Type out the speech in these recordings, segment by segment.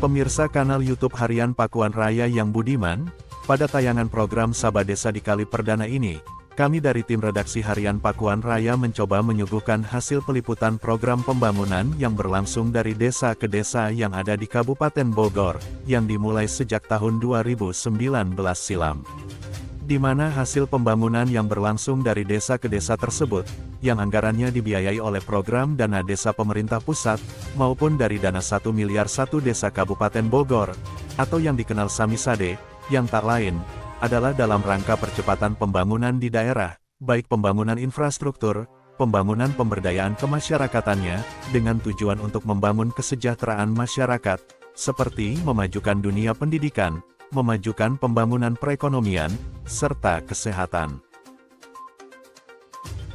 Pemirsa kanal YouTube Harian Pakuan Raya yang budiman, pada tayangan program Sabah Desa di Kali Perdana ini, kami dari tim redaksi Harian Pakuan Raya mencoba menyuguhkan hasil peliputan program pembangunan yang berlangsung dari desa ke desa yang ada di Kabupaten Bogor, yang dimulai sejak tahun 2019 silam. Di mana hasil pembangunan yang berlangsung dari desa ke desa tersebut, yang anggarannya dibiayai oleh program dana desa pemerintah pusat, maupun dari dana 1 miliar 1 desa Kabupaten Bogor, atau yang dikenal Samisade, yang tak lain, adalah dalam rangka percepatan pembangunan di daerah, baik pembangunan infrastruktur, pembangunan pemberdayaan kemasyarakatannya, dengan tujuan untuk membangun kesejahteraan masyarakat, seperti memajukan dunia pendidikan, memajukan pembangunan perekonomian, serta kesehatan.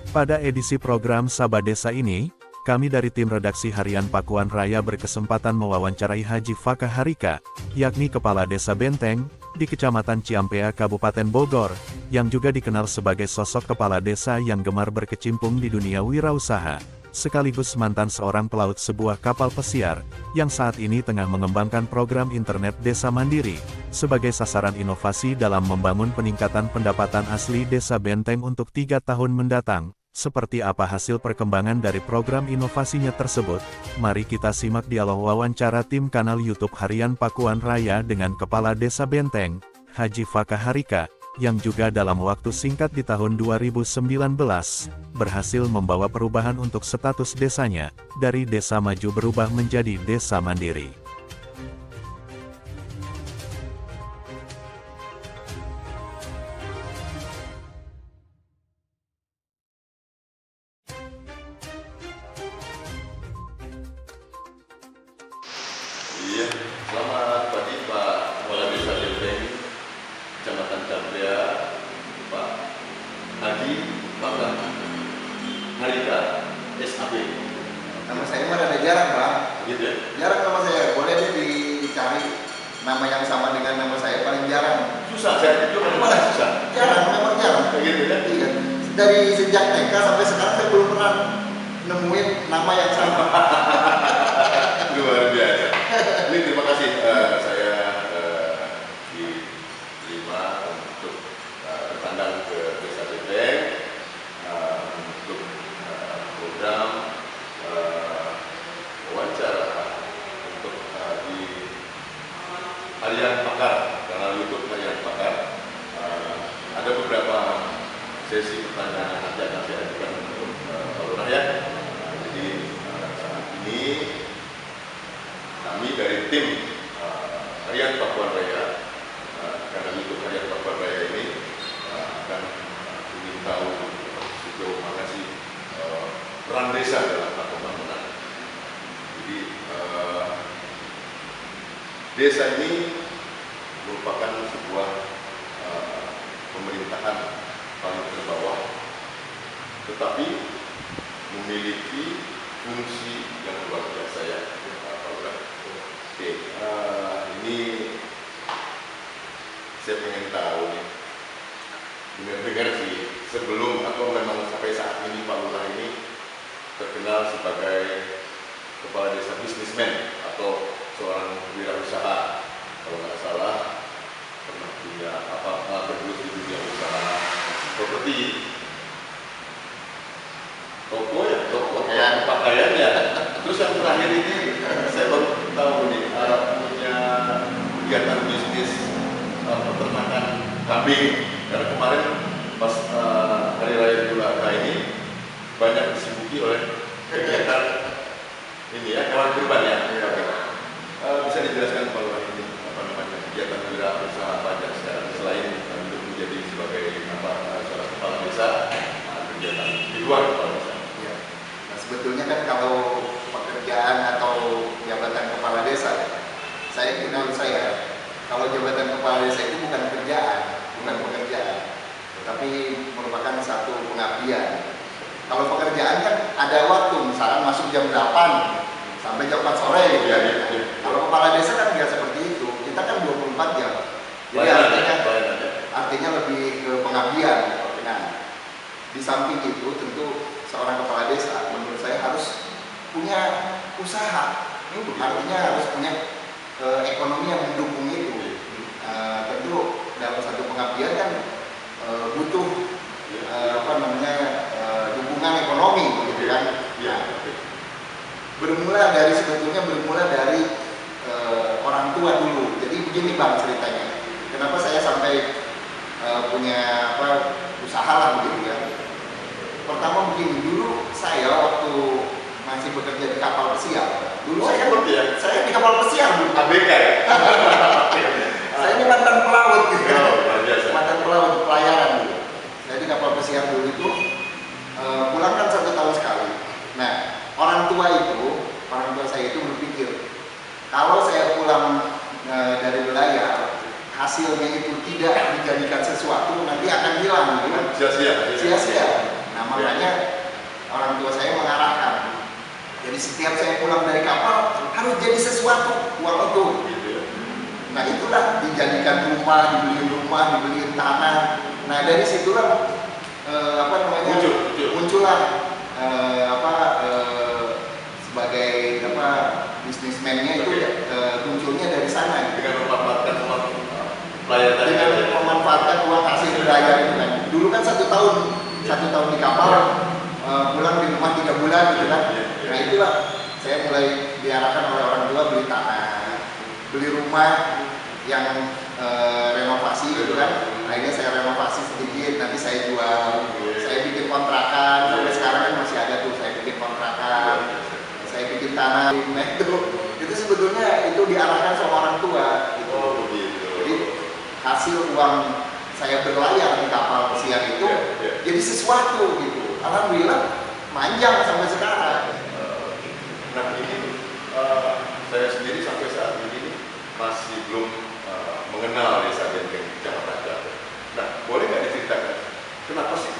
Pada edisi program Sabah Desa ini, kami dari tim redaksi Harian Pakuan Raya berkesempatan mewawancarai Haji Fakah Harika, yakni Kepala Desa Benteng, di Kecamatan Ciampea Kabupaten Bogor, yang juga dikenal sebagai sosok kepala desa yang gemar berkecimpung di dunia wirausaha, sekaligus mantan seorang pelaut sebuah kapal pesiar, yang saat ini tengah mengembangkan program internet desa mandiri, sebagai sasaran inovasi dalam membangun peningkatan pendapatan asli desa Benteng untuk 3 tahun mendatang. Seperti apa hasil perkembangan dari program inovasinya tersebut? Mari kita simak dialog wawancara tim kanal YouTube Harian Pakuan Raya dengan Kepala Desa Benteng, Haji Fakah Harika, yang juga dalam waktu singkat di tahun 2019, berhasil membawa perubahan untuk status desanya, dari desa maju berubah menjadi desa mandiri. Iya, selamat pagi Pak Kepala Desa Benteng, Kecamatan Ciampea, Pak Haji Fakah Harika, SAB. Nama saya mah ada jarang, Pak. Gitu ya? Jarang nama saya. Boleh deh dicari nama yang sama dengan nama saya, paling jarang. Susah, saya itu mana susah. Jarang, memang jarang. Gitu ya? Iya. Dari sejak TK sampai sekarang saya belum pernah nemuin nama yang sama. Luar biasa. Ini terima kasih saya diterima untuk bertandang ke Desa Benteng untuk program wawancara untuk di Harian Pakar, kanal YouTube Harian Pakar. Ada beberapa sesi pertanyaan nanti akan saya ajukan untuk Pak Lurah ya. Jadi saat ini kami dari tim Harian Pakuan Raya, kanal YouTube Harian Pakuan Raya ini akan ingin tahu sejauh mana sih peran desa dalam hal pembangunan. Jadi desa ini merupakan sebuah pemerintahan paling terbawah, tetapi memiliki fungsi yang luar biasa ya. Oke, ini saya pengen tahu nih, dengar-dengar sih sebelum atau memang sampai saat ini Pak Lurah ini terkenal sebagai kepala desa bisnismen atau seorang wirausaha, kalau nggak salah pernah punya bergelut di dunia usaha properti, toko ya, toko pakaian ya. Terus yang terakhir ini saya baru tahu nih punya kegiatan bisnis peternakan kambing. Karena kemarin pas Hari Raya Idul Adha ini banyak disibuki oleh kegiatan ini ya, hewan kurban ya. Bisa dijelaskan Pak Lurah ini apa namanya kegiatan wirausaha apa aja selain untuk menjadi sebagai salah kepala desa, kegiatan di luar kepala desa. Ya. Nah, sebetulnya kan kalau pekerjaan atau jabatan kepala desa, saya kenal saya. Kalau jabatan kepala desa itu bukan pekerjaan, tetapi merupakan satu pengabdian. Kalau pekerjaan kan ada waktu, misalnya masuk jam 8 sampai jam 4 sore gitu ya. Kalau kepala desa kan nggak seperti itu, kita kan 24 jam. Jadi artinya lebih ke pengabdian. Nah, di samping itu tentu seorang kepala desa menurut saya harus punya usaha, artinya harus punya ekonomi yang mendukung itu. Tentu dalam satu pengabdian kan butuh dukungan ekonomi, gitu kan. Sebetulnya bermula dari orang tua dulu. Jadi begini Bang ceritanya. Kenapa saya sampai punya usaha lah begitu ya. Pertama begini, dulu saya waktu masih bekerja di kapal pesiar. Dulu saya di kapal pesiar dulu. ABK ya? Saya ini mantan pelaut gitu. Luar biasa. Mantan pelaut pelayaran dulu. Saya di kapal pesiar dulu itu pulang kan 1 tahun sekali. Nah, orang tua saya itu berpikir kalau saya pulang dari wilayah hasilnya itu tidak dijadikan sesuatu nanti akan hilang gitu kan. Sia-sia. Nah, makanya orang tua saya mengarahkan. Jadi setiap saya pulang dari kapal harus jadi sesuatu uang itu. Nah, itulah dijadikan rumah, dibeliin tanah. Nah, dari situlah muncullah sebagai bisnismennya itu munculnya dari sana. Dengan memanfaatkan uang pelayaran tadi. Dengan memanfaatkan uang hasil berlayar itu kan. Dulu kan 1 tahun di kapal, pulang di rumah 3 bulan gitu kan. Nah, itulah saya mulai diarahkan oleh orang tua beli tanah, beli rumah yang renovasi gitu kan. Akhirnya saya renovasi sedikit, nanti saya jual, saya bikin kontrakan, sampai sekarang kan masih ada tuh, saya bikin kontrakan, saya bikin tanah. Nah, itu sebetulnya itu diarahkan sama orang tua gitu. Jadi hasil uang saya berlayar di kapal pesiar itu jadi sesuatu gitu. Alhamdulillah manjang sampai sekarang. Nah, ini saya sendiri sampai saat ini masih belum mengenal Desa Benteng Kecamatan Jabon. Nah, boleh nggak diceritakan kenapa sih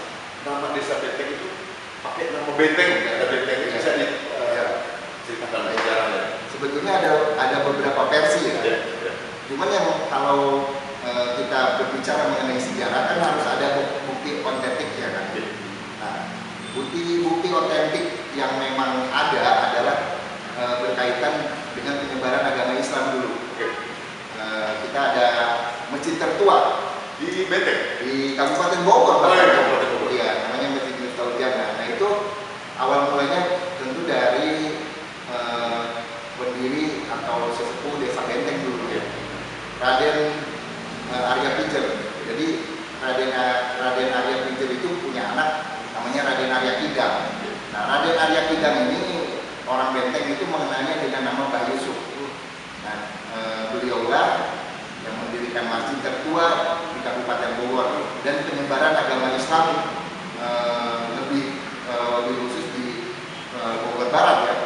nama Desa Benteng itu pakai nama Benteng? Ada Benteng itu bisa diceritakan sejarahnya. Sebetulnya ada beberapa versi ya. Cuman yang kalau kita berbicara mengenai sejarah kan harus ada bukti otentik ya kan. Nah, bukti otentik yang memang ada adalah berkaitan dengan penyebaran agama Islam dulu. Kita ada masjid tertua Di Benteng? di Kabupaten Bogor. Kabupaten Bogor. Iya, namanya Masjid Miftahul Jannah. Nah, itu awal mulanya tentu dari pendiri atau sesepuh Desa Benteng dulu ya. Raden Arya Pijer. Jadi Raden Arya Pijer itu punya anak namanya Raden Arya Kidang. Nah, Raden Arya Kidang ini orang Benteng itu mengenalnya dengan nama Mbah Yusuf. Nah, beliaulah yang mendirikan masjid tertua di Kabupaten Bogor dan penyebaran agama Islam lebih khusus di Bogor Barat ya.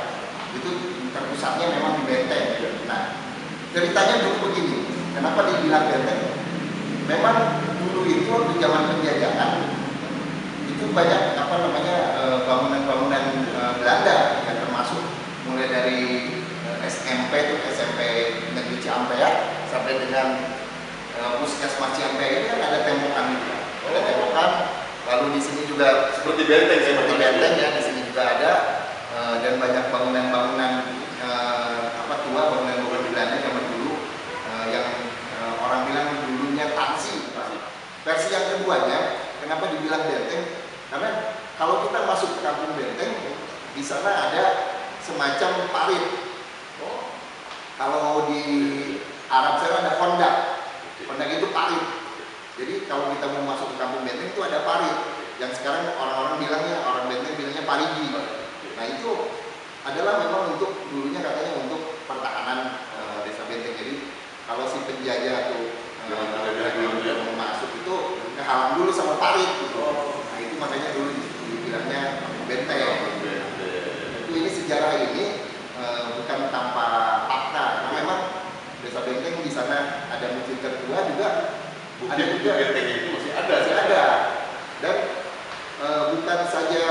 Itu terpusatnya memang di Benteng. Nah, ceritanya dulu begini. Kenapa dibilang Benteng? Memang dulu itu di zaman penjajahan itu banyak bangunan-bangunan Belanda yang termasuk mulai dari SMP itu SMP Negeri Ciampea sampai dengan Puskesmas Ciampea ini kan ada tembokan juga. Ada tembokan, lalu di sini juga Seperti Benteng ya, di sini juga ada dan banyak bangunan-bangunan tua, bangunan-bangunan Belanda zaman dulu yang orang bilang dulunya taksi. Versi yang keduanya, kenapa dibilang Benteng? Karena kalau kita masuk ke kampung Benteng, di sana ada semacam parit. Kalau di Arab sana ada kondak. Kondak itu parit. Jadi kalau kita mau masuk ke kampung Benteng itu ada parit. Yang sekarang orang Benteng bilangnya parigi. Nah, itu adalah memang untuk dulunya katanya untuk pertahanan Desa Benteng. Jadi kalau si penjajah atau yang mau masuk itu kehalang dulu sama parit gitu. Nah, itu makanya dulu dibilangnya Benteng. Itu ini sejarah ini bukan tanpa fakta, karena memang Desa Benteng di sana ada masjid tertua juga. Ada juga Benteng itu masih ada. Dan bukan saja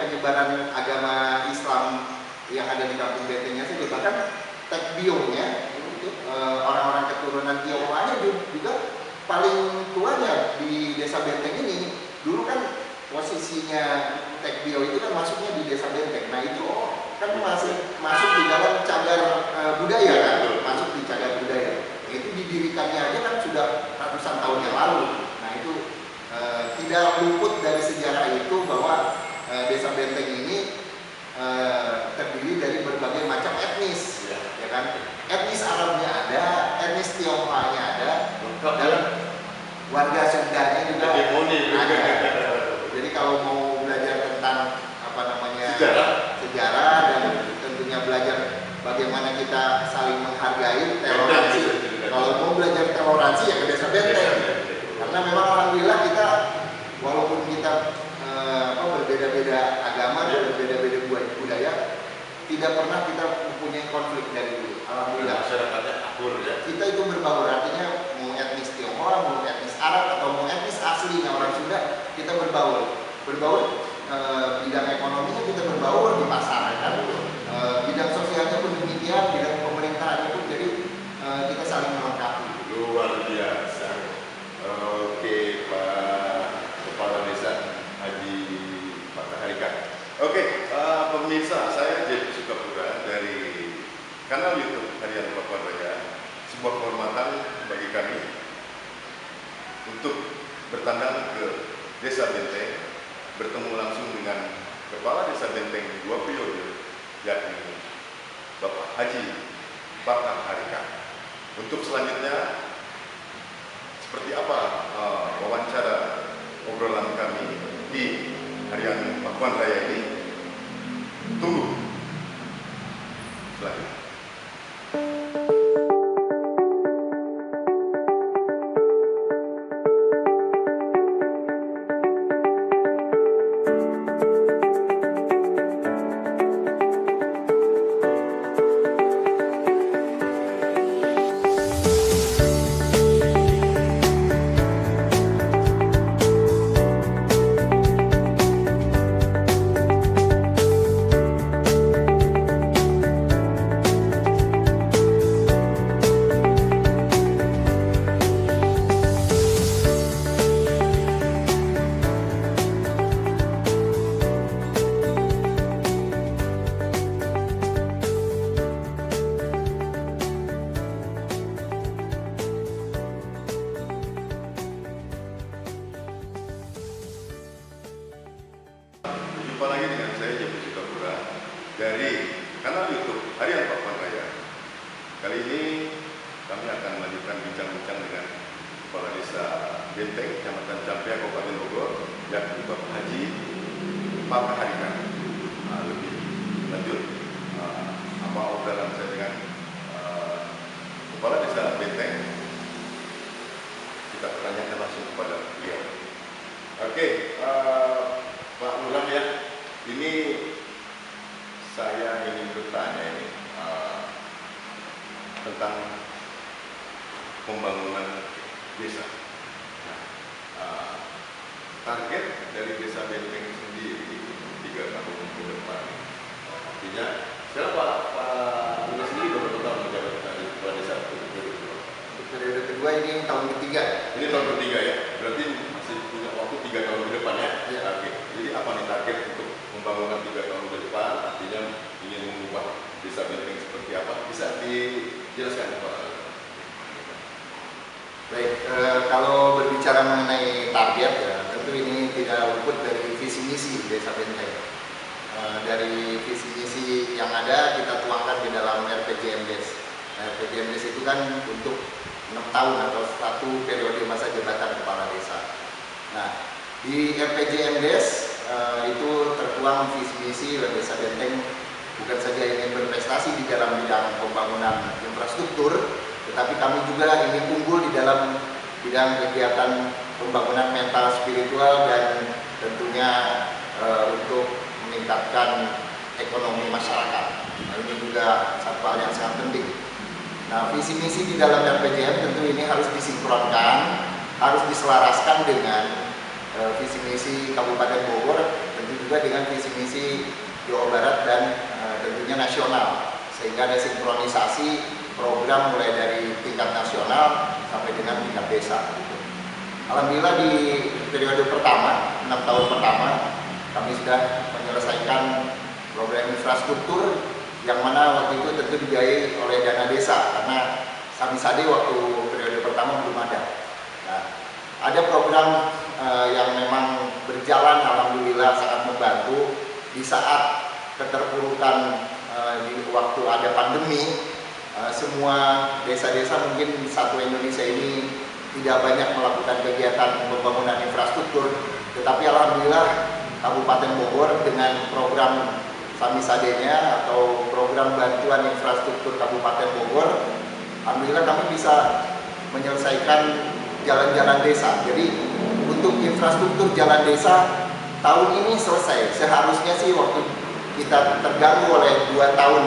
penyebaran agama Islam yang ada di kampung Bentengnya saja, bahkan tekbionya orang-orang keturunan Tionghoanya juga paling tuanya di Desa Benteng ini. Dulu kan posisinya tekbio itu kan masuknya di Desa Benteng. Nah, itu kan masih masuk di dalam cagar budaya. Dan warga Sundanya juga Hegemoni. ada. Jadi kalau mau belajar tentang apa namanya Sejarah. dan tentunya belajar bagaimana kita saling menghargai toleransi. Kalau mau belajar toleransi ya ke Desa Benteng. Karena memang alhamdulillah kita walaupun kita berbeda-beda agama dan berbeda-beda budaya, tidak pernah kita mempunyai konflik dari dulu. Alhamdulillah. Masyarakatnya akur ya. Kita itu berbaur, artinya mau etnis Tionghoa, mau etnis Arab atau mau etnis aslinya orang Sunda, kita berbaur. Bidang ekonominya kita berbaur di pasar kan. Bidang sosialnya pun demikian, bidang pemerintahannya pun, jadi kita saling melengkapi. Luar biasa. Oke, Pak Kepala Desa Haji Fakah Harika. Oke, pemirsa, saya Jadi Sukapura dari kanal YouTube Harian Pakuan Raya. Sebuah kehormatan bagi kami untuk bertandang ke Desa Benteng, bertemu langsung dengan Kepala Desa Benteng 2 periode, yakni Bapak Haji Fakah Harika. Untuk selanjutnya, seperti apa wawancara obrolan kami di Harian Pakuan Raya ini, tunggu selanjutnya. Jumpa lagi dengan saya Jadi Sukapura dari kanal YouTube Harian Pakuan Raya. Kali ini kami akan melanjutkan bincang-bincang dengan Kepala Desa Benteng, Kecamatan Campea, Kabupaten Bogor, yakni Bapak Haji Fakah Harika. Lebih lanjut, apa obrolan saya dengan Kepala Desa Benteng, kita tanyakan langsung kepada beliau. Oke, Pak Lurah ya, ini saya ingin bertanya ini tentang pembangunan desa. Target dari Desa Benteng sendiri 3 tahun ke depan. Artinya, sekarang Pak Lurah sendiri berapa tahun menjabat dari Kepala Desa Untuk periode kedua ini tahun ketiga. Ini tahun ketiga ya, berarti masih punya waktu 3 tahun ke depan ya? Ya. Oke. Jadi apa nih target untuk pembangunan 3 tahun ke depan? Artinya ingin mengubah Desa Benteng seperti apa? Bisa dijelaskan Pak? Baik, kalau berbicara mengenai target ya, tentu ini tidak luput dari visi misi Desa Benteng. Dari visi misi yang ada kita tuangkan di dalam RPJMDes. RPJMDes itu kan untuk 6 tahun atau 1 periode masa jabatan kepala desa. Nah, di RPJMDes itu tertuang visi misi Desa Benteng bukan saja ingin berprestasi di dalam bidang pembangunan infrastruktur, tetapi kami juga ingin unggul di dalam bidang kegiatan pembangunan mental spiritual dan tentunya untuk meningkatkan ekonomi masyarakat. Nah, ini juga satu hal yang sangat penting. Nah, visi misi di dalam RPJM tentu ini harus disinkronkan, harus diselaraskan dengan visi misi Kabupaten Bogor, tentu juga dengan visi misi Jawa Barat dan tentunya nasional, sehingga ada sinkronisasi program mulai dari tingkat nasional sampai dengan tingkat desa. Alhamdulillah di periode pertama, 6 tahun pertama, kami sudah menyelesaikan program infrastruktur yang mana waktu itu tentu dibiayai oleh dana desa, karena Samisade waktu periode pertama belum ada. Nah, ada program yang memang berjalan, alhamdulillah sangat membantu di saat keterpurukan di waktu ada pandemi. Semua desa-desa mungkin satu Indonesia ini tidak banyak melakukan kegiatan pembangunan infrastruktur, tetapi alhamdulillah Kabupaten Bogor dengan program Samisade-nya atau program bantuan infrastruktur Kabupaten Bogor, alhamdulillah kami bisa menyelesaikan jalan-jalan desa. Jadi untuk infrastruktur jalan desa tahun ini selesai. Seharusnya sih waktu kita terganggu oleh 2 tahun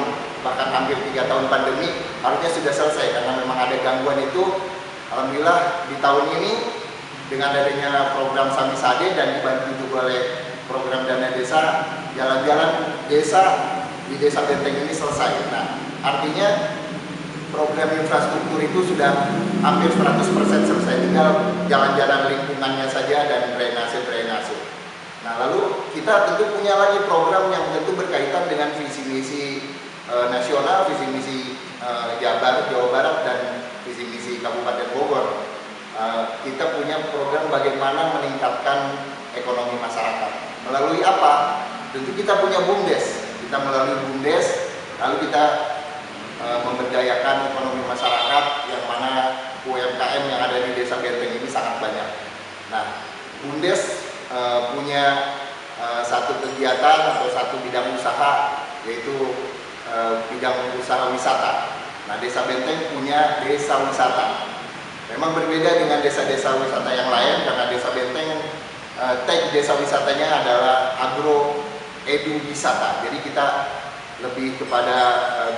bahkan hampir 3 tahun pandemi, harusnya sudah selesai karena memang ada gangguan itu. Alhamdulillah di tahun ini dengan adanya program Samisade dan dibantu juga oleh program dana desa, jalan-jalan desa di Desa Benteng ini selesai. Nah, artinya program infrastruktur itu sudah hampir 100% selesai, tinggal jalan-jalan lingkungannya saja dan drainase-drainase. Nah, lalu kita tentu punya lagi program yang tentu berkaitan dengan visi misi nasional, visi misi Jawa Barat dan visi misi Kabupaten Bogor. Kita punya program bagaimana meningkatkan ekonomi masyarakat. Melalui apa? Tentu kita punya BUMDes. Kita melalui BUMDes, lalu kita memberdayakan ekonomi masyarakat yang mana UMKM yang ada di Desa Benteng ini sangat banyak. Nah, BUMDes punya satu kegiatan atau satu bidang usaha, yaitu bidang usaha wisata. Nah, Desa Benteng punya desa wisata. Memang berbeda dengan desa-desa wisata yang lain karena Desa Benteng tag desa wisatanya adalah agro edu wisata. Jadi kita lebih kepada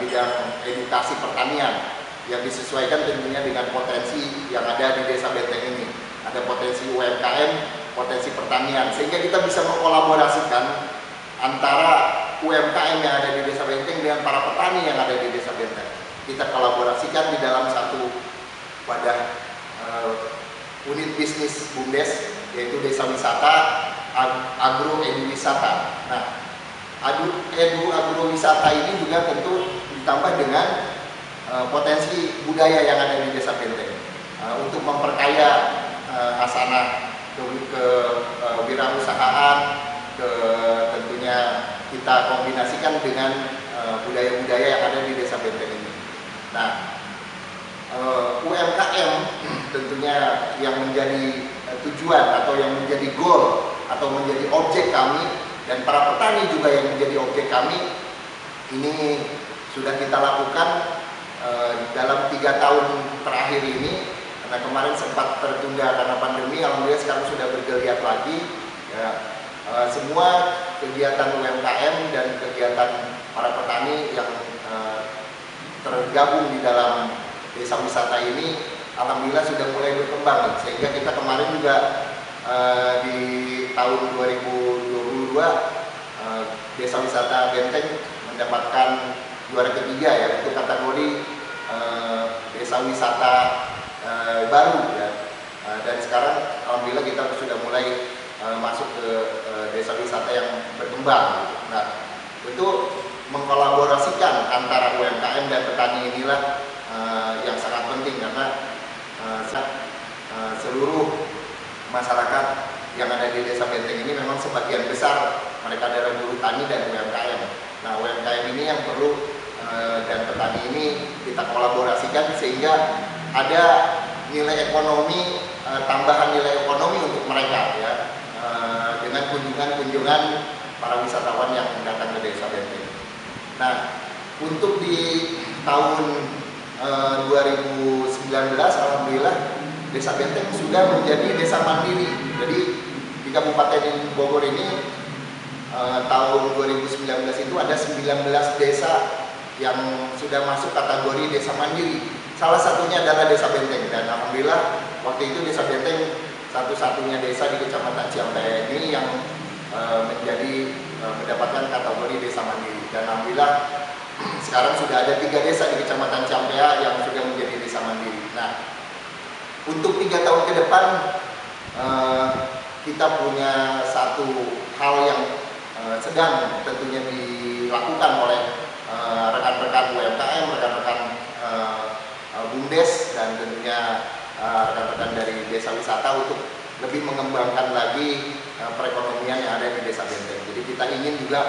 bidang edukasi pertanian yang disesuaikan tentunya dengan potensi yang ada di Desa Benteng ini. Ada potensi UMKM, potensi pertanian, sehingga kita bisa mengkolaborasikan antara UMKM yang ada di Desa Benteng dengan para petani yang ada di Desa Benteng. Kita kolaborasikan di dalam satu wadah unit bisnis BUMDes, yaitu Desa Wisata, Agro Edu Wisata. Nah, agro wisata ini juga tentu ditambah dengan potensi budaya yang ada di Desa Benteng untuk memperkaya asana kewirausahaan, tentunya kita kombinasikan dengan budaya-budaya yang ada di Desa Benteng ini. Nah, UMKM tentunya yang menjadi tujuan atau yang menjadi goal atau menjadi objek kami, dan para petani juga yang menjadi objek kami, ini sudah kita lakukan dalam 3 tahun terakhir ini. Karena kemarin sempat tertunda karena pandemi, alhamdulillah sekarang sudah bergeliat lagi ya. Semua kegiatan UMKM dan kegiatan para petani yang tergabung di dalam desa wisata ini alhamdulillah sudah mulai berkembang, sehingga kita kemarin juga di tahun 2022 Desa Wisata Benteng mendapatkan juara ketiga ya untuk kategori desa wisata baru ya. Dan sekarang alhamdulillah kita sudah mulai masuk ke desa wisata yang berkembang. Nah, itu mengkolaborasikan antara UMKM dan petani inilah yang sangat penting, karena seluruh masyarakat yang ada di Desa Benteng ini memang sebagian besar mereka adalah buruh tani dan UMKM. Nah, UMKM ini yang perlu dan petani ini kita kolaborasikan sehingga ada nilai ekonomi, tambahan nilai ekonomi untuk mereka ya, dengan kunjungan-kunjungan para wisatawan yang datang ke Desa Benteng. Nah, untuk di tahun 2019 alhamdulillah Desa Benteng sudah menjadi desa mandiri. Jadi di Kabupaten Bogor ini tahun 2019 itu ada 19 desa yang sudah masuk kategori desa mandiri. Salah satunya adalah Desa Benteng, dan alhamdulillah waktu itu Desa Benteng satu-satunya desa di Kecamatan Ciampea ini yang mendapatkan kategori desa mandiri. Dan alhamdulillah sekarang sudah ada 3 desa di Kecamatan Ciampea yang sudah menjadi desa mandiri. Nah, untuk 3 tahun ke depan kita punya satu hal yang sedang tentunya dilakukan oleh rekan-rekan UMKM, rekan-rekan BUMDes, dan tentunya rekan-rekan dari desa wisata untuk lebih mengembangkan lagi perekonomian yang ada di Desa Benteng. Jadi kita ingin juga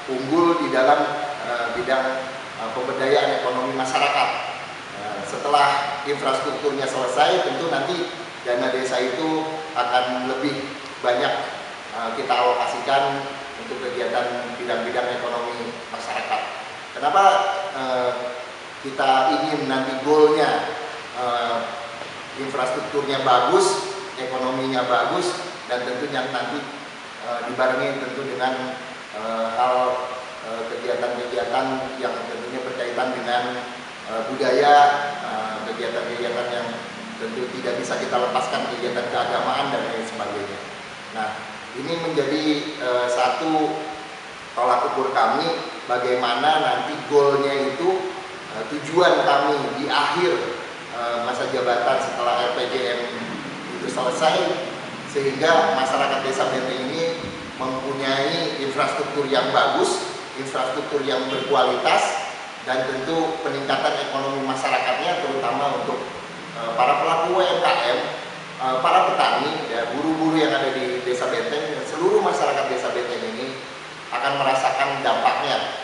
unggul di dalam bidang pemberdayaan ekonomi masyarakat. Setelah infrastrukturnya selesai, tentu nanti dana desa itu akan lebih banyak kita alokasikan untuk kegiatan bidang-bidang ekonomi masyarakat. Kenapa kita ingin nanti goalnya infrastrukturnya bagus, ekonominya bagus, dan tentunya nanti dibarengi tentu dengan hal kegiatan-kegiatan yang tentunya berkaitan dengan budaya, kegiatan-kegiatan yang tentu tidak bisa kita lepaskan, kegiatan keagamaan dan lain sebagainya. Nah, ini menjadi satu tolak ukur kami bagaimana nanti goalnya itu, tujuan kami di akhir masa jabatan setelah RPJM itu selesai, sehingga masyarakat Desa Benteng ini mempunyai infrastruktur yang bagus, infrastruktur yang berkualitas, dan tentu peningkatan ekonomi masyarakatnya, terutama untuk para pelaku UMKM, para petani, ya, buru-buru yang ada di Desa Benteng, dan seluruh masyarakat Desa Benteng ini akan merasakan dampaknya.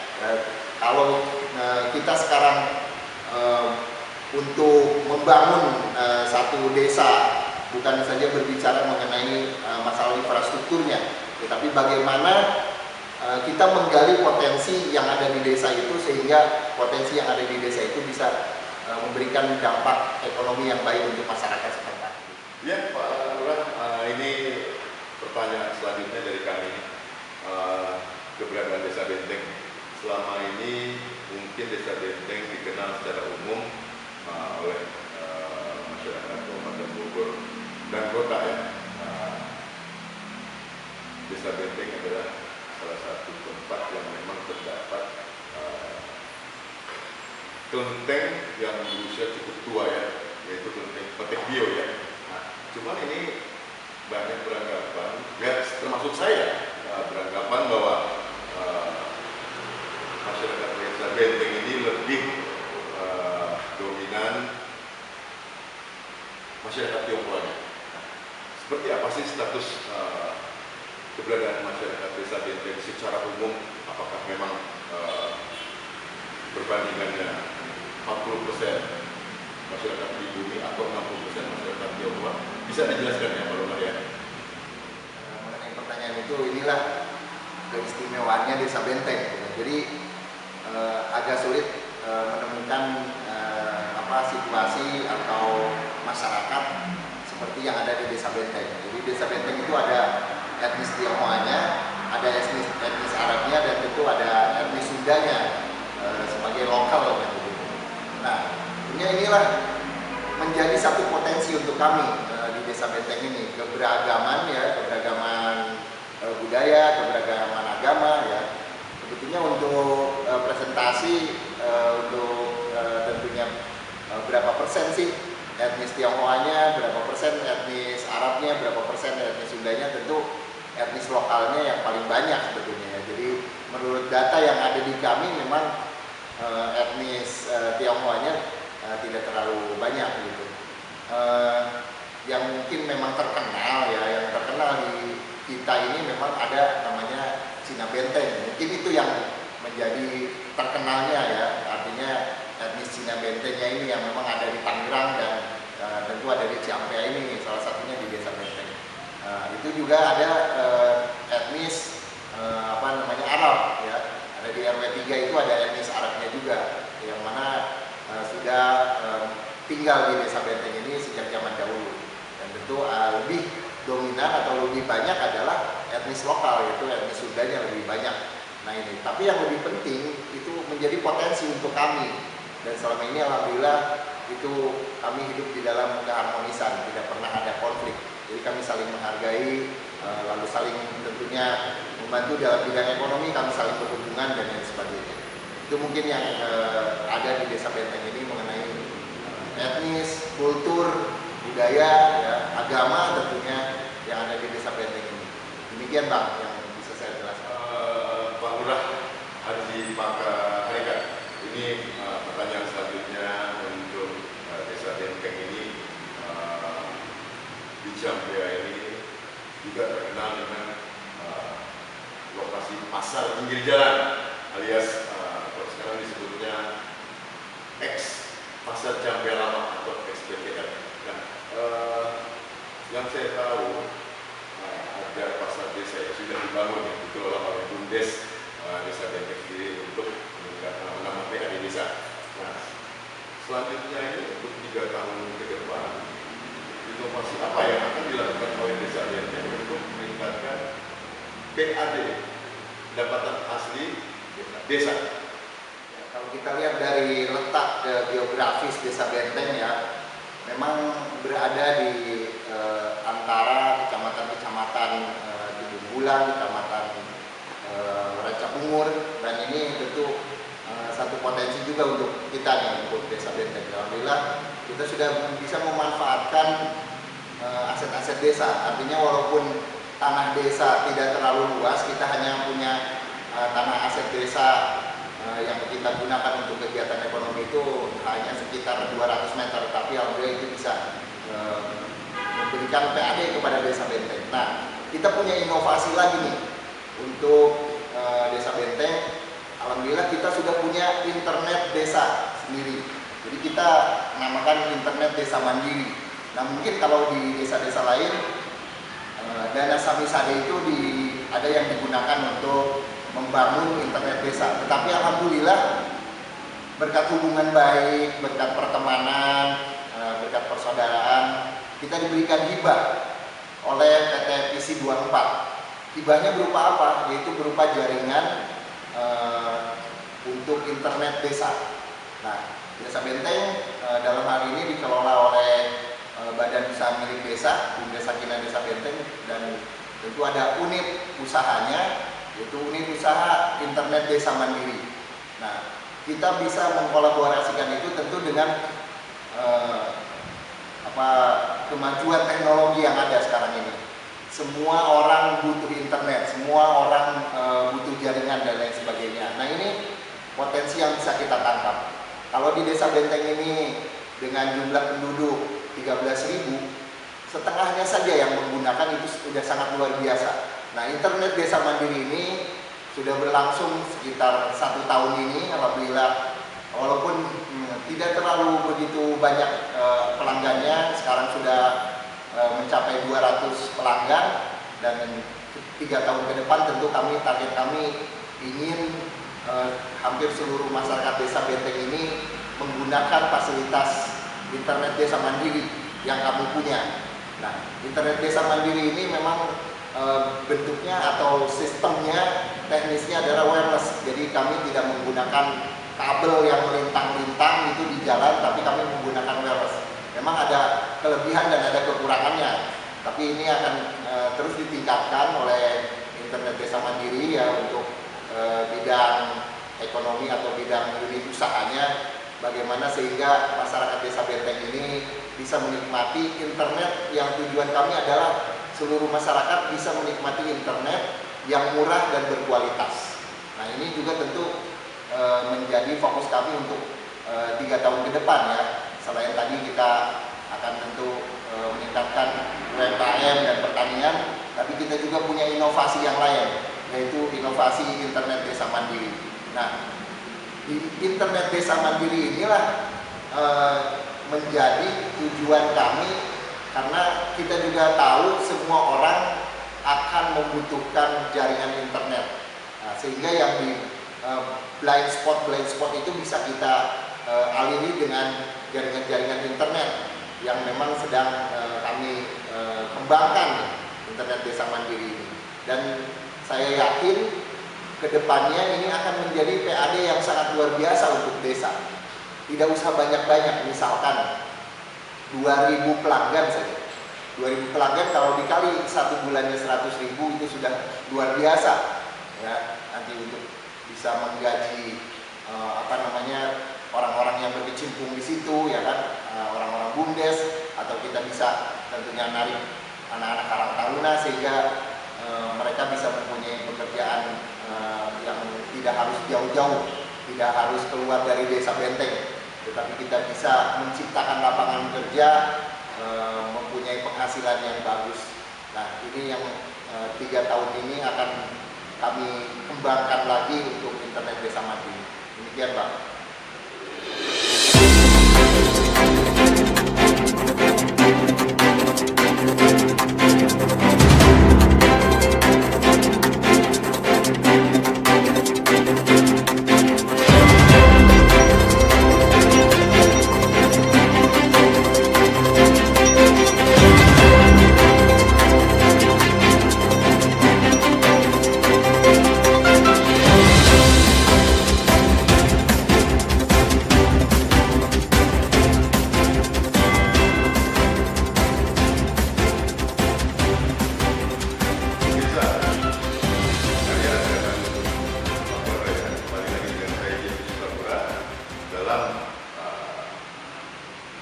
Kalau kita sekarang untuk membangun satu desa bukan saja berbicara mengenai masalah infrastrukturnya, tetapi bagaimana kita menggali potensi yang ada di desa itu, sehingga potensi yang ada di desa itu bisa memberikan dampak ekonomi yang baik untuk masyarakat setempat. Ya, Pak Lurah, ini pertanyaan selanjutnya dari kami. Keberadaan Desa Benteng selama ini, mungkin Desa Benteng dikenal secara umum oleh masyarakat Kabupaten Bogor dan kota, ya. Desa Benteng adalah salah satu tempat yang memang terdapat kelenteng yang berusia cukup tua, ya, yaitu kelenteng Petek Bio, ya. Nah, cuman ini banyak beranggapan, ya termasuk saya, beranggapan bahwa masyarakat Desa Benteng ini lebih dominan masyarakat Tionghoanya. Seperti apa sih status keberadaan masyarakat Desa Benteng secara umum? Apakah memang perbandingannya 40% masyarakat pribumi atau 60% masyarakat Tionghoa? Bisa dijelaskan ya Pak Lurah, ya? Mengenai pertanyaan itu, inilah keistimewaannya Desa Benteng. Jadi agak sulit menemukan situasi atau masyarakat seperti yang ada di Desa Benteng. Jadi Desa Benteng itu ada etnis Tionghoanya, ada etnis Arabnya, dan tentu ada etnis Sundanya sebagai lokal, gitu. Nah, inilah menjadi satu potensi untuk kami di Desa Benteng ini, keberagaman, ya, keberagaman budaya, keberagaman agama, ya. Sebetulnya untuk presentasi untuk tentunya berapa persen sih etnis Tionghoanya, berapa persen etnis Arabnya, berapa persen etnis Sundanya, tentu etnis lokalnya yang paling banyak sebetulnya, ya. Jadi menurut data yang ada di kami memang etnis Tionghoanya tidak terlalu banyak, gitu. Yang mungkin memang terkenal, ya, yang terkenal di kita ini memang ada namanya Cina Benteng. Mungkin itu yang menjadi terkenalnya, ya, artinya etnis Cina Bentengnya ini yang memang ada di Tangerang dan tentu ada di Ciampea ini, salah satunya di Desa Benteng. Itu juga ada etnis Arab, ya. Ada di RW 3 itu ada etnis Arabnya juga, yang mana sudah tinggal di Desa Benteng ini sejak zaman dahulu. Dan tentu lebih dominan atau lebih banyak adalah etnis lokal, yaitu etnis Sundanya lebih banyak. Nah ini, tapi yang lebih penting itu menjadi potensi untuk kami. Dan selama ini alhamdulillah itu kami hidup di dalam keharmonisan, tidak pernah ada konflik. Jadi kami saling menghargai, lalu saling tentunya membantu dalam bidang ekonomi, kami saling berhubungan dan lain sebagainya. Itu mungkin yang ada di Desa Benteng ini mengenai etnis, kultur, budaya, ya, agama tentunya yang ada di Desa Benteng ini. Demikian Bang yang bisa saya jelaskan. Pak Lurah Haji Pakaharika, ini pertanyaan selanjutnya untuk Desa Benteng ini. Di Ciampea ini juga terkenal dengan lokasi pasar pinggir jalan, alias kalau sekarang disebutnya X Pasar Ciampea Lama atau XPTL. Nah, Yang saya tahu ada pasar desa yang sudah dibangun yang dikelola oleh BUMDes Desa Benteng sendiri untuk menambah PAD desa. Nah, selanjutnya ini untuk 3 tahun ke depan, inovasi apa yang akan dilakukan oleh Desa Benteng untuk meningkatkan PAD, pendapatan asli desa? Ya, kalau kita lihat dari letak geografis Desa Benteng ya, memang berada di antara kecamatan-kecamatan Tudung Bulang, kecamatan Ranca Bungur, dan ini tentu satu potensi juga untuk kita nih, untuk Desa Benteng. Alhamdulillah kita sudah bisa memanfaatkan aset-aset desa. Artinya walaupun tanah desa tidak terlalu luas, kita hanya punya tanah aset desa yang kita gunakan untuk kegiatan ekonomi itu hanya sekitar 200 meter, tapi alhamdulillah itu bisa memberikan PAD kepada Desa Benteng. Nah, kita punya inovasi lagi nih untuk Desa Benteng. Alhamdulillah kita sudah punya internet desa sendiri. Jadi kita namakan internet desa mandiri. Nah, mungkin kalau di desa-desa lain dana Samisade itu ada yang digunakan untuk membangun internet desa. Tetapi alhamdulillah berkat hubungan baik, berkat pertemanan, berkat persaudaraan, kita diberikan hibah oleh PT PC 24. Hibahnya berupa apa? Yaitu berupa jaringan untuk internet desa. Nah, Desa Benteng dalam hal ini dikelola oleh Badan Usaha Milik Desa, BUMDes Sakinah Desa Benteng, dan tentu ada unit usahanya, yaitu unit usaha internet desa mandiri. Nah, kita bisa mengkolaborasikan itu tentu dengan kemajuan teknologi yang ada sekarang ini. Semua orang butuh internet, semua orang butuh jaringan dan lain sebagainya. Nah, ini potensi yang bisa kita tangkap. Kalau di Desa Benteng ini dengan jumlah penduduk 13.000, setengahnya saja yang menggunakan itu sudah sangat luar biasa. Nah, internet desa mandiri ini sudah berlangsung sekitar 1 tahun ini, alhamdulillah. Walaupun tidak terlalu begitu banyak pelanggannya, sekarang sudah mencapai 200 pelanggan, dan 3 tahun ke depan tentu target kami ingin hampir seluruh masyarakat Desa Benteng ini menggunakan fasilitas internet desa mandiri yang kami punya. Nah, internet desa mandiri ini memang bentuknya atau sistemnya, teknisnya adalah wireless. Jadi kami tidak menggunakan kabel yang melintang-lintang itu di jalan, tapi kami menggunakan wireless. Memang ada kelebihan dan ada kekurangannya, tapi ini akan terus ditingkatkan oleh internet desa mandiri ya, untuk bidang ekonomi atau bidang unit usahanya, bagaimana sehingga masyarakat Desa Benteng ini bisa menikmati internet yang tujuan kami adalah seluruh masyarakat bisa menikmati internet yang murah dan berkualitas. Nah, ini juga tentu menjadi fokus kami untuk 3 tahun ke depan ya. Selain tadi kita akan tentu meningkatkan UMKM dan pertanian, tapi kita juga punya inovasi yang lain, yaitu inovasi internet desa mandiri. Nah, di internet desa mandiri inilah menjadi tujuan kami, karena kita juga tahu semua orang akan membutuhkan jaringan internet. Nah, sehingga yang di blind spot itu bisa kita aliri dengan jaringan-jaringan internet yang memang sedang kami kembangkan, internet desa mandiri ini. Dan saya yakin kedepannya ini akan menjadi PAD yang sangat luar biasa untuk desa. Tidak usah banyak-banyak, misalkan 2.000 pelanggan saja. 2.000 pelanggan kalau dikali 1 bulannya 100.000 itu sudah luar biasa ya, nanti untuk bisa menggaji orang-orang yang berkecimpung di situ ya kan, orang-orang BUMDes, atau kita bisa tentunya narik anak-anak Karang Taruna sehingga mereka bisa mempunyai pekerjaan yang tidak harus jauh-jauh, tidak harus keluar dari Desa Benteng, tetapi kita bisa menciptakan lapangan kerja, mempunyai penghasilan yang bagus. Nah, ini yang 3 tahun ini akan kami kembangkan lagi untuk internet desa mandiri. Demikian, Pak.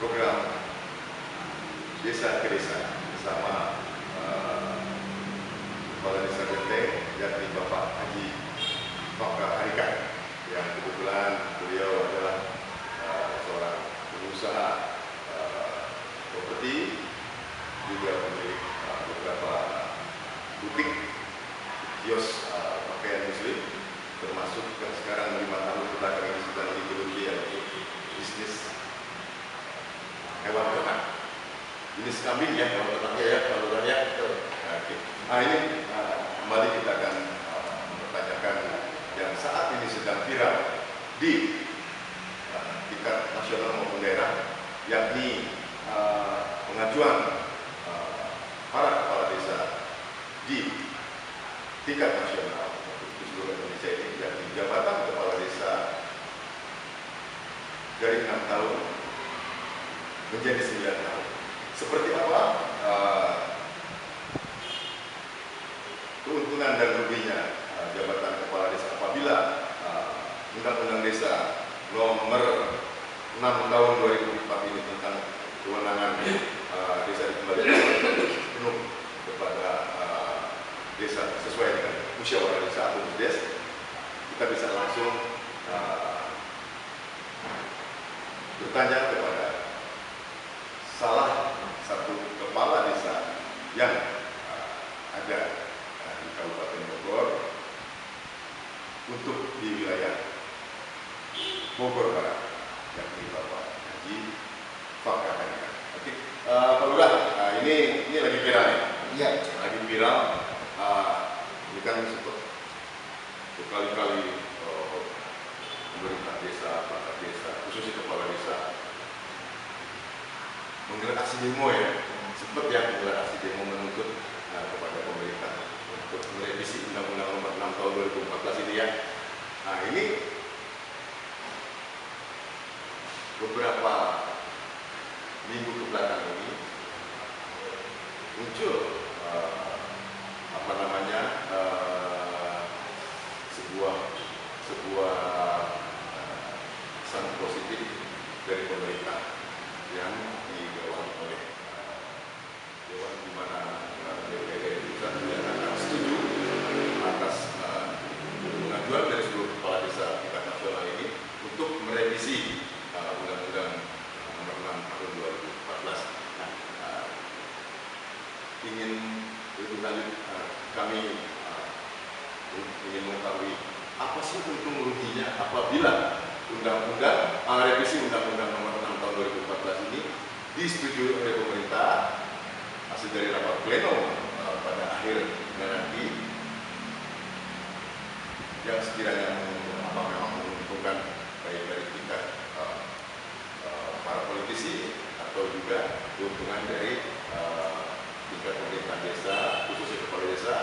program desa ke desa bersama Kepala Desa Benteng, yakni Bapak Haji Fakar Harika, yang kebetulan beliau adalah seorang pengusaha properti, juga pemilik beberapa butik kios pakaian muslim, termasuk yang sekarang 5 tahun belakang ini sudah digeluti yaitu bisnis hewan ternak, jenis kambing ya, hewan ternaknya ya, kalau ya. Oke. Nah ini kembali kita akan mempertanyakan yang saat ini sedang viral di tingkat nasional maupun daerah, yakni pengajuan para kepala desa di tingkat nasional di seluruh Indonesia ini, yakni jabatan kepala desa dari 6 tahun menjadi 9 tahun. Seperti apa keuntungan dan ruginya jabatan kepala desa apabila Undang-Undang Desa Nomor 6 Tahun 2004 ini tentang kewenangan desa dikembalikan penuh kepada desa sesuai dengan musyawarah desa atau MUSDES. Kita bisa langsung bertanya kepada salah satu kepala desa yang ada di Kabupaten Bogor untuk di wilayah Bogor Barat, yakni Bapak Haji Fakar Harika. Oke, Pak Lurah, ini lagi viral nih. Iya. Lagi viral. Ini kan sempat berkali-kali pemerintah desa, perangkat desa, khususnya kepala desa menggelar aksi demo ya, sempat ya menggelar aksi demo menuntut kepada pemerintah untuk merevisi Undang-Undang Nomor 6 Tahun 2014 ini ya. Nah ini beberapa minggu kebelakang ini muncul sebuah pesan positif dari pemerintah yang digawan oleh Dewan, di mana DPR pusat menyatakan setuju atas pengajuan dari seluruh kepala desa tingkat nasional ini untuk merevisi Undang-Undang Nomor 6 Tahun 2014. Nah, ingin lebih lanjut kami ingin mengetahui apa sih untung ruginya apabila revisi Undang-Undang Nomor 6 Tahun 2014 ini disetujui oleh pemerintah hasil dari rapat pleno pada akhir nanti, yang sekiranya memang menguntungkan baik dari tingkat para politisi atau juga keuntungan dari tingkat pemerintah desa, khususnya kepala desa,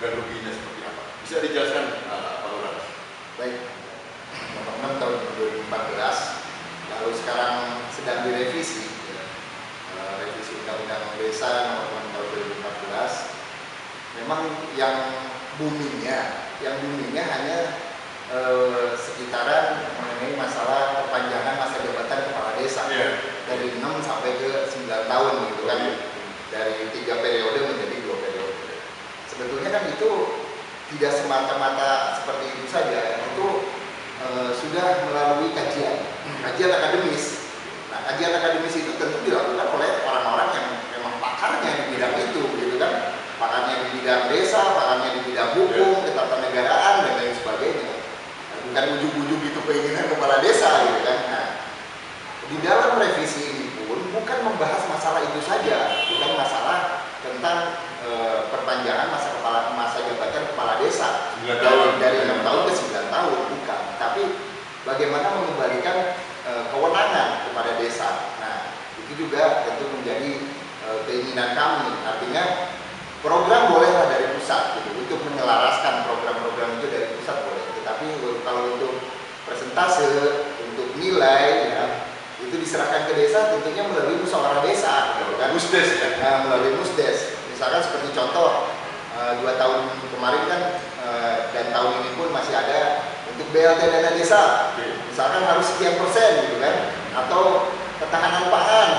dan ruginya seperti apa? Bisa dijelaskan Pak Lurah? Baik, Nomor 6 Tahun 2014, lalu sekarang sedang direvisi, revisi Undang-Undang Desa Nomor 6 Tahun 2014. Memang yang boomingnya hanya sekitaran mengenai masalah perpanjangan masa jabatan kepala desa dari 6 sampai ke 9 tahun gitu kan, dari 3 periode menjadi 2 periode. Sebetulnya kan itu tidak semata-mata seperti itu saja, itu sudah melalui kajian akademis. Nah, kajian akademis itu tentu dilakukan oleh orang-orang yang memang pakarnya di bidang itu, gitu kan, pakarnya di bidang desa, pakarnya di bidang hukum, ketatanegaraan dan lain sebagainya. Bukan ujuk-ujuk itu keinginan kepala desa, gitu kan. Nah, di dalam revisi ini pun bukan membahas masalah itu saja, bukan masalah tentang perpanjangan masa jabatan kepala desa dari 6 tahun ke 9 tahun, bukan. Tapi bagaimana mengembalikan kewenangan kepada desa. Nah, itu juga tentu menjadi keinginan kami. Artinya program bolehlah dari pusat gitu, untuk menyelaraskan program-program itu dari pusat boleh. Tetapi kalau untuk persentase, untuk nilai ya, itu diserahkan ke desa tentunya melalui musyawarah desa, gitu kan? MUSDES ya. Melalui MUSDES. Misalkan seperti contoh 2 tahun kemarin kan dan tahun ini pun masih ada untuk BLT dana desa. Misalkan harus sekian persen gitu kan, atau ketahanan pangan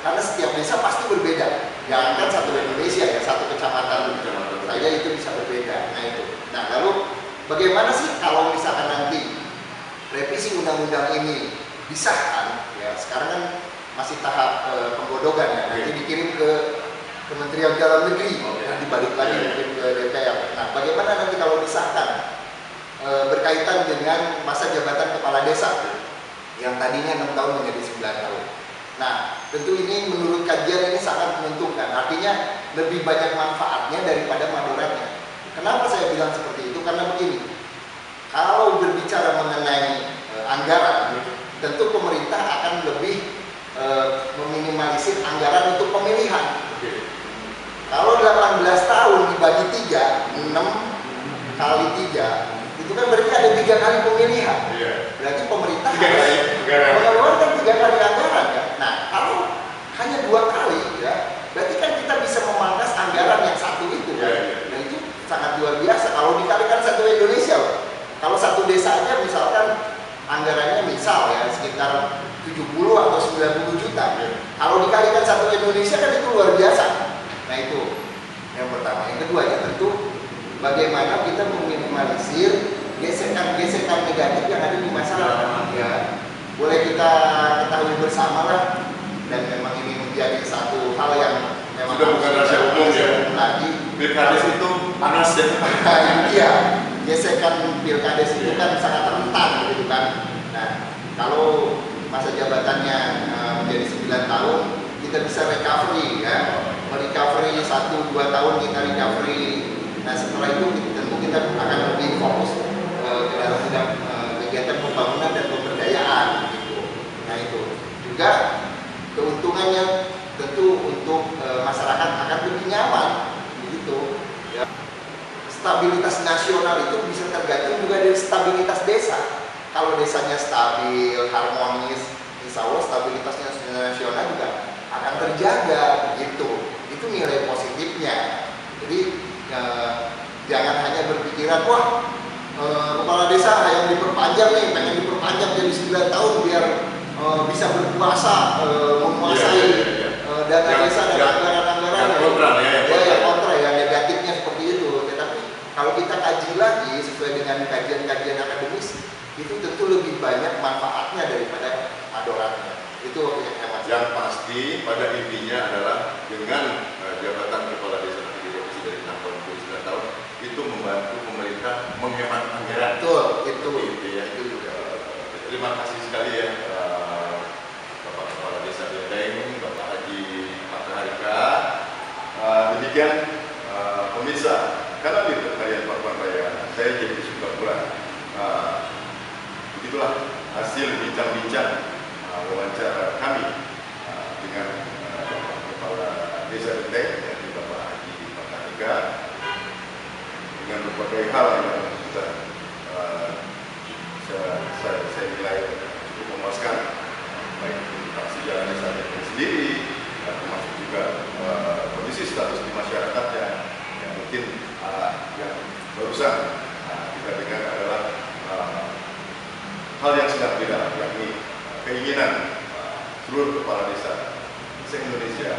karena setiap desa pasti berbeda. Jangankan satu Indonesia ya, satu kecamatan saja itu bisa berbeda. Nah itu. Nah lalu bagaimana sih kalau misalkan nanti revisi undang-undang ini disahkan? Ya sekarang kan masih tahap penggodokan ya. Nanti dikirim ke Kementerian Dalam Negeri, nanti balik lagi mungkin ke DPR. Nah bagaimana nanti kalau disahkan berkaitan dengan masa jabatan kepala desa yang tadinya 6 tahun menjadi 9 tahun. Nah, tentu ini menurut kajian ini sangat menguntungkan. Artinya lebih banyak manfaatnya daripada madoratnya. Kenapa saya bilang seperti itu? Karena begini, kalau berbicara mengenai anggaran, tentu pemerintah akan lebih meminimalisir anggaran untuk pemilihan. Kalau 18 tahun dibagi 3, 6 kali 3, itu kan berarti ada 3 kali pemilihan. Berarti pemerintah harus mengeluarkan 3 kali anggaran kan. Nah, kalau hanya 2 kali ya, berarti kan kita bisa memangkas anggaran yang satu itu kan. Nah itu sangat luar biasa. Kalau dikalikan satu Indonesia loh. Kalau satu desa aja misalkan anggarannya misal ya sekitar 70 atau 90 juta. Kalau dikalikan satu Indonesia kan itu luar biasa. Nah itu yang pertama. Yang kedua ya tentu bagaimana kita meminimalisir gesekan-gesekan negatif yang ada di masyarakat. Ya, boleh kita ketahui bersama lah, dan memang ini menjadi satu hal yang memang sudah bukan rahasia umum ya. Lagi Pilkades itu panas ya. Iya, gesekan pilkades itu kan sangat rentan gitu kan. Nah, kalau masa jabatannya menjadi 9 tahun, kita bisa recovery ya, merecovery 1-2 tahun kita recovery. Nah setelah itu tentu kita akan lebih fokus ke dalam bidang kegiatan pembangunan dan pemberdayaan gitu. Nah itu juga keuntungannya tentu untuk masyarakat akan lebih nyaman gitu. Ya. Stabilitas nasional itu bisa tergantung juga dari stabilitas desa. Kalau desanya stabil, harmonis, insya Allah stabilitasnya nasional juga akan terjaga gitu. Itu nilai positifnya. Jadi jangan hanya berpikiran wah kepala desa yang diperpanjang nih, pengen diperpanjang jadi 9 tahun biar bisa berkuasa menguasai dana desa dan anggaran-anggaran yang kontra ya, negatifnya seperti itu. Tetapi kalau kita kaji lagi sesuai dengan kajian-kajian akademis, itu tentu lebih banyak manfaatnya daripada madoratnya. Itu yang pasti pada intinya adalah dengan jabatan kepala desa direvisi dari 6 tahun ke 9 tahun itu membantu pemerintah menghemat anggaran. Betul, itu ya. Itu juga. Terima kasih sekali ya Bapak Kepala Desa Benteng, Bapak Haji Faka Harika. Demikian pemirsa, karena di harian Pakuan Raya saya jadi Sukapura. Begitulah hasil bincang-bincang wawancara kami dengan Kepala Desa Benteng, yakni Bapak Haji Faka Harika, dengan berbagai hal yang kita saya nilai cukup memuaskan, baik tentang sejarah desa Benteng sendiri, dan termasuk juga kondisi status di masyarakatnya yang mungkin yang barusan kita dengar adalah hal yang sedang tidak, yakni keinginan seluruh kepala desa se-Indonesia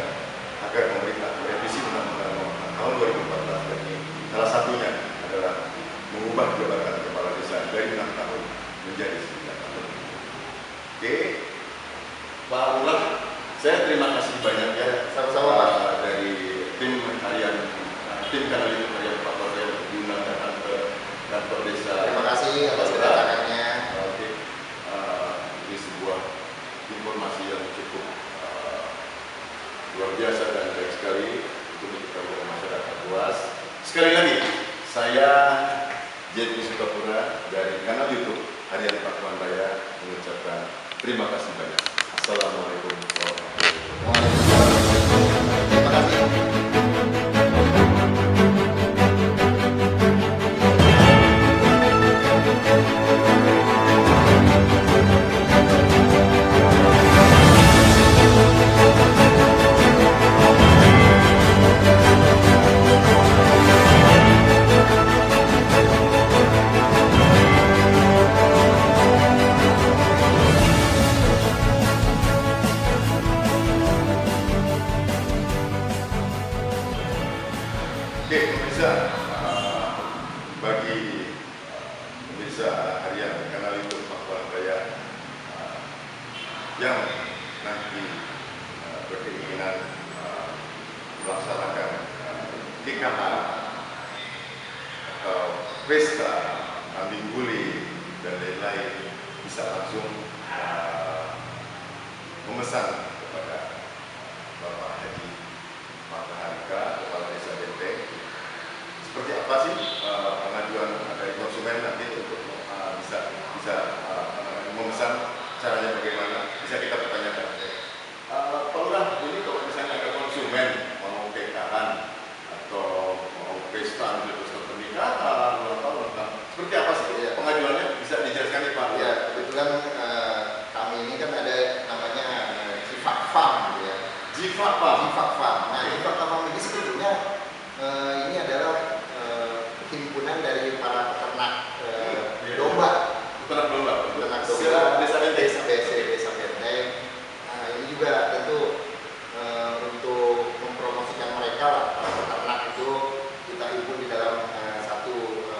agar pemerintah merevisi Undang-Undang Nomor 6 Tahun 2014, yakni salah satunya adalah mengubah jabatan kepala desa dari 6 tahun menjadi 9 tahun. Oke, Pak Lurah, saya terima kasih banyak ya sama-sama dari tim kanalitik harian Pakuan Raya untuk diundang datang ke kantor desa. Terima kasih atas kedatangannya. Oke, ini sebuah informasi yang cukup luar biasa dan baik sekali untuk diketahui oleh masyarakat luas. Sekali lagi, saya JP Sukapura dari kanal YouTube Harian Pakuan Raya mengucapkan terima kasih banyak. Assalamualaikum warahmatullahi wabarakatuh. Terima kasih. yang nanti berkeinginan melaksanakan nikahan atau pesta kambing guling dan lain-lain bisa langsung memesan kepada Bapak Haji Faka Harika, Kepala Desa Benteng. Seperti apa sih pengajuan dari konsumen nanti untuk bisa memesan, caranya bagaimana? Bisa kita pertanyakan. Pak Lurah, ini kalau misalnya ada konsumen mau nikahan atau mau pesta pernikahan, ulang tahun, seperti apa sih pengajuannya? Bisa dijelaskan nih Pak? Ya, kebetulan kami ini kan ada namanya Jifak Farm gitu ya. Jifak Farm. Jifak Farm. Nah, Jifak Farm ini sebetulnya ini adalah himpunan dari para peternak domba. Peternak domba. Peternak domba. Desa Benteng. Desa Benteng. Nah, ini juga tentu untuk mempromosikan mereka lah, para peternak itu kita himpun di dalam satu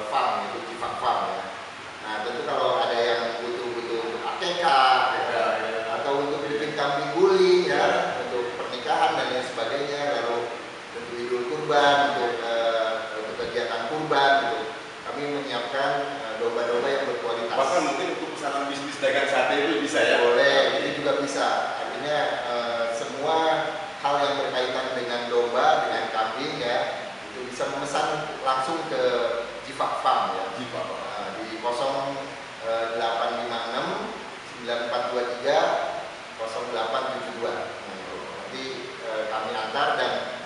farm, yaitu Jifak Farm ya. Nah, tentu kalau ada yang butuh untuk akekah atau untuk bikin kambing guling ya, untuk pernikahan dan lain sebagainya, lalu untuk Idul Kurban, untuk kegiatan kurban gitu, kami menyiapkan domba-domba yang berkualitas. Bahkan mungkin untuk pesanan bisnis dagang sate itu bisa ya? Boleh, itu juga bisa. Artinya semua hal yang berkaitan dengan domba, dengan kambing ya, itu bisa memesan langsung ke Jifak Farm ya. Jifak. Di 0856 9423 0872. Nanti kami antar dan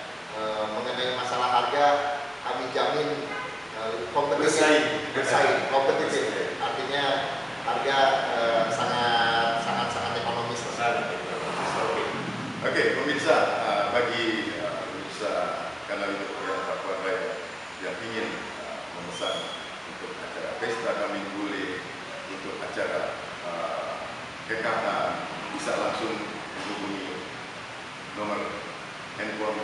mengenai masalah harga kami jamin kompetitif. Bersaing, kompetitif. Artinya harga sangat ekonomis. Oke, pemirsa, bagi pemirsa kanal YouTube yang Pakuan Raya yang ingin memesan untuk acara pesta kambing guling, untuk acara nikahan, bisa langsung menghubungi nomor handphone